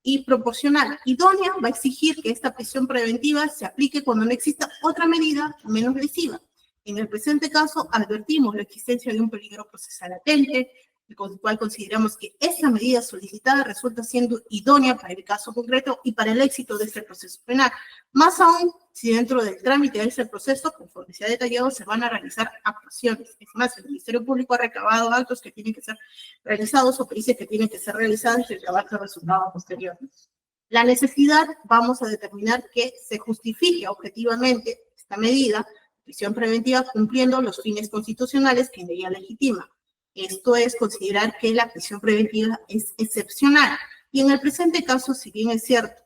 y proporcional. Idónea va a exigir que esta prisión preventiva se aplique cuando no exista otra medida menos lesiva. En el presente caso, advertimos la existencia de un peligro procesal latente, con el cual consideramos que esa medida solicitada resulta siendo idónea para el caso concreto y para el éxito de este proceso penal. Más aún, si dentro del trámite de ese proceso, conforme se ha detallado, se van a realizar actuaciones. Es más, el Ministerio Público ha recabado actos que tienen que ser realizados o pericias que tienen que ser realizadas y recabar el resultado posterior. La necesidad, vamos a determinar que se justifique objetivamente esta medida, prisión preventiva cumpliendo los fines constitucionales que ella legitima. Esto es considerar que la prisión preventiva es excepcional. Y en el presente caso, si bien es cierto,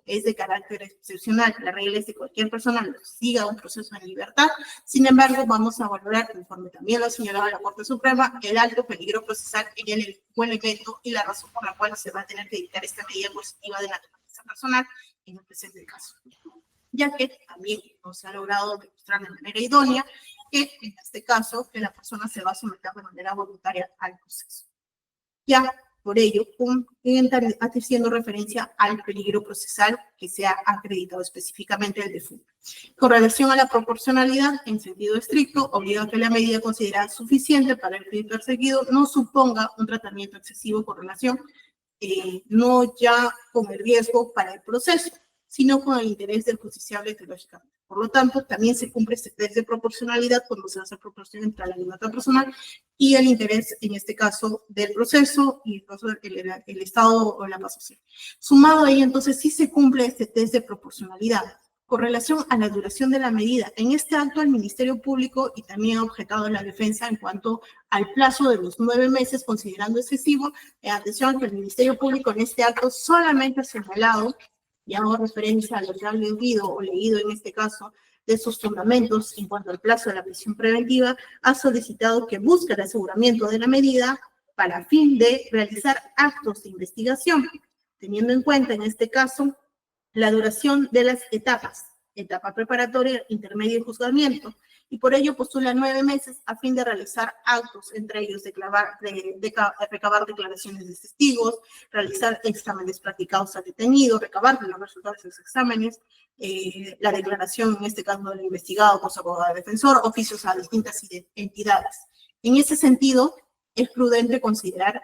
es de carácter excepcional, la regla es de cualquier persona que siga un proceso en libertad, sin embargo, vamos a valorar, conforme también lo señalaba la Corte Suprema, el alto peligro procesal en el evento y la razón por la cual se va a tener que dictar esta medida coercitiva de naturaleza personal en el presente caso, ya que también no se ha logrado demostrar de manera idónea que en este caso que la persona se va a someter de manera voluntaria al proceso. Ya por ello, haciendo referencia al peligro procesal que se ha acreditado específicamente el defunto. Con relación a la proporcionalidad, en sentido estricto, obliga a que la medida considerada suficiente para el fin perseguido no suponga un tratamiento excesivo con relación, no ya con el riesgo para el proceso, sino con el interés del justiciable teológicamente. Por lo tanto, también se cumple este test de proporcionalidad cuando se hace proporción entre la libertad personal y el interés, en este caso, del proceso y el Estado o la paz social. Sumado a ello, entonces, sí se cumple este test de proporcionalidad. Con relación a la duración de la medida, en este acto el Ministerio Público y también ha objetado la defensa en cuanto al plazo de los 9 meses, considerando excesivo, atención que el Ministerio Público en este acto solamente ha señalado, y hago referencia a lo que han leído o leído en este caso de sus fundamentos en cuanto al plazo de la prisión preventiva, ha solicitado que busque el aseguramiento de la medida para fin de realizar actos de investigación, teniendo en cuenta en este caso la duración de las etapas, etapa preparatoria, intermedio y juzgamiento, y por ello postula 9 meses a fin de realizar actos, entre ellos recabar declaraciones de testigos, realizar exámenes practicados al detenido, recabar los resultados de los exámenes, la declaración, en este caso del investigado por su abogado defensor, oficios a distintas entidades. En ese sentido, es prudente considerar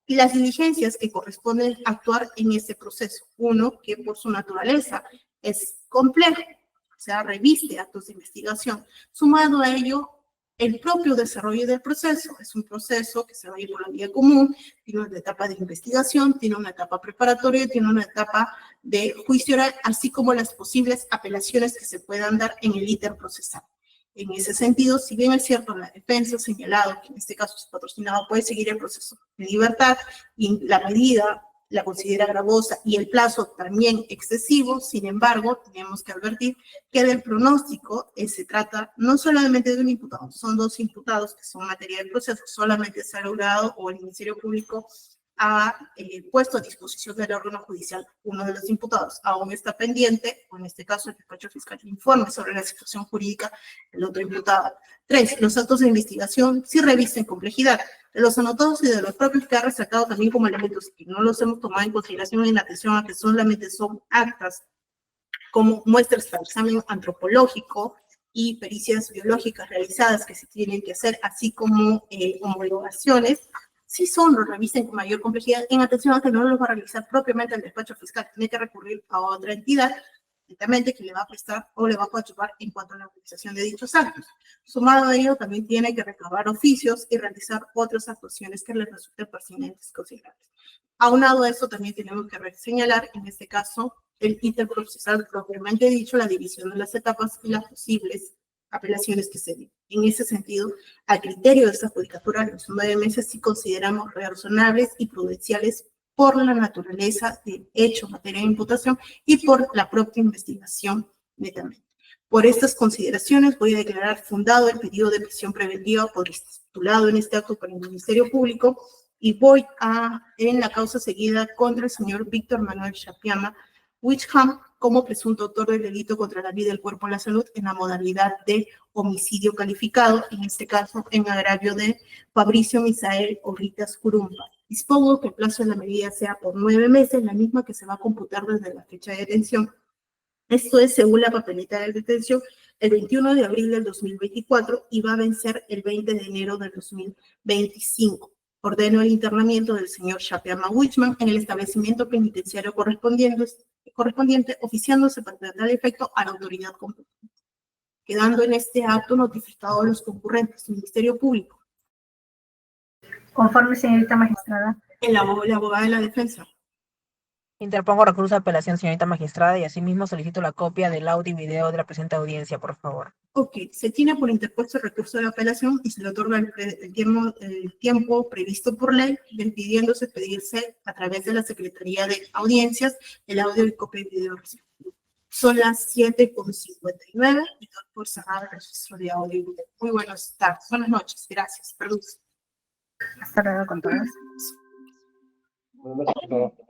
las diligencias que corresponden actuar en este proceso. Uno, que por su naturaleza es complejo, o sea, reviste actos de investigación. Sumado a ello, el propio desarrollo del proceso es un proceso que se va a ir por la vía común, tiene una etapa de investigación, tiene una etapa preparatoria, tiene una etapa de juicio oral, así como las posibles apelaciones que se puedan dar en el ítem procesal. En ese sentido, si bien es cierto, la defensa ha señalado que en este caso su patrocinado puede seguir el proceso de libertad y la medida la considera gravosa y el plazo también excesivo, sin embargo, tenemos que advertir que del pronóstico se trata no solamente de un imputado, son 2 imputados que son materia del proceso, solamente se ha logrado o el Ministerio Público ha puesto a disposición del órgano judicial uno de los imputados. Aún está pendiente, o en este caso el despacho fiscal informe sobre la situación jurídica del otro imputado. 3. Los actos de investigación sí revisten complejidad. De los anotados y de los propios que ha resaltado también como elementos que no los hemos tomado en consideración en atención a que solamente son actas como muestras para examen antropológico y pericias biológicas realizadas que se tienen que hacer, así como homologaciones, sí son, lo revisen con mayor complejidad, en atención a que no los va a realizar propiamente el despacho fiscal, tiene que recurrir a otra entidad, directamente que le va a prestar o le va a coadyuvar en cuanto a la realización de dichos actos. Sumado a ello, también tiene que recabar oficios y realizar otras actuaciones que le resulten pertinentes y considerables. Aunado a eso, también tenemos que señalar, en este caso, el ítem procesal propiamente dicho, la división de las etapas y las posibles apelaciones que se den. En ese sentido, al criterio de esta judicatura, los 9 meses sí consideramos razonables y prudenciales por la naturaleza del hecho en materia de imputación y por la propia investigación netamente. Por estas consideraciones voy a declarar fundado el pedido de prisión preventiva por estipulado en este acto por el Ministerio Público y voy en la causa seguida contra el señor Víctor Manuel Chapiama Wicham como presunto autor del delito contra la vida, el cuerpo y la salud en la modalidad de homicidio calificado, en este caso en agravio de Fabricio Misael Orritas Curumba. Dispongo que el plazo de la medida sea por 9 meses, la misma que se va a computar desde la fecha de detención. Esto es según la papeleta de detención el 21 de abril del 2024 y va a vencer el 20 de enero del 2025. Ordeno el internamiento del señor Chapiama Wichman en el establecimiento penitenciario correspondiente, oficiándose para tal efecto a la autoridad competente. Quedando en este acto notificados los concurrentes, Ministerio Público. Conforme, señorita magistrada. La abogada de la defensa. Interpongo recurso de apelación, señorita magistrada, y asimismo solicito la copia del audio y video de la presente audiencia, por favor. Ok, se tiene por interpuesto el recurso de apelación y se le otorga el tiempo previsto por ley, impidiéndose pedirse a través de la Secretaría de Audiencias el audio y copia de video. Son las 7:59 y doy por cerrado el registro de audio y video. Muy buenas tardes, buenas noches, gracias, perdón. Hasta luego con todos. Buenas noches.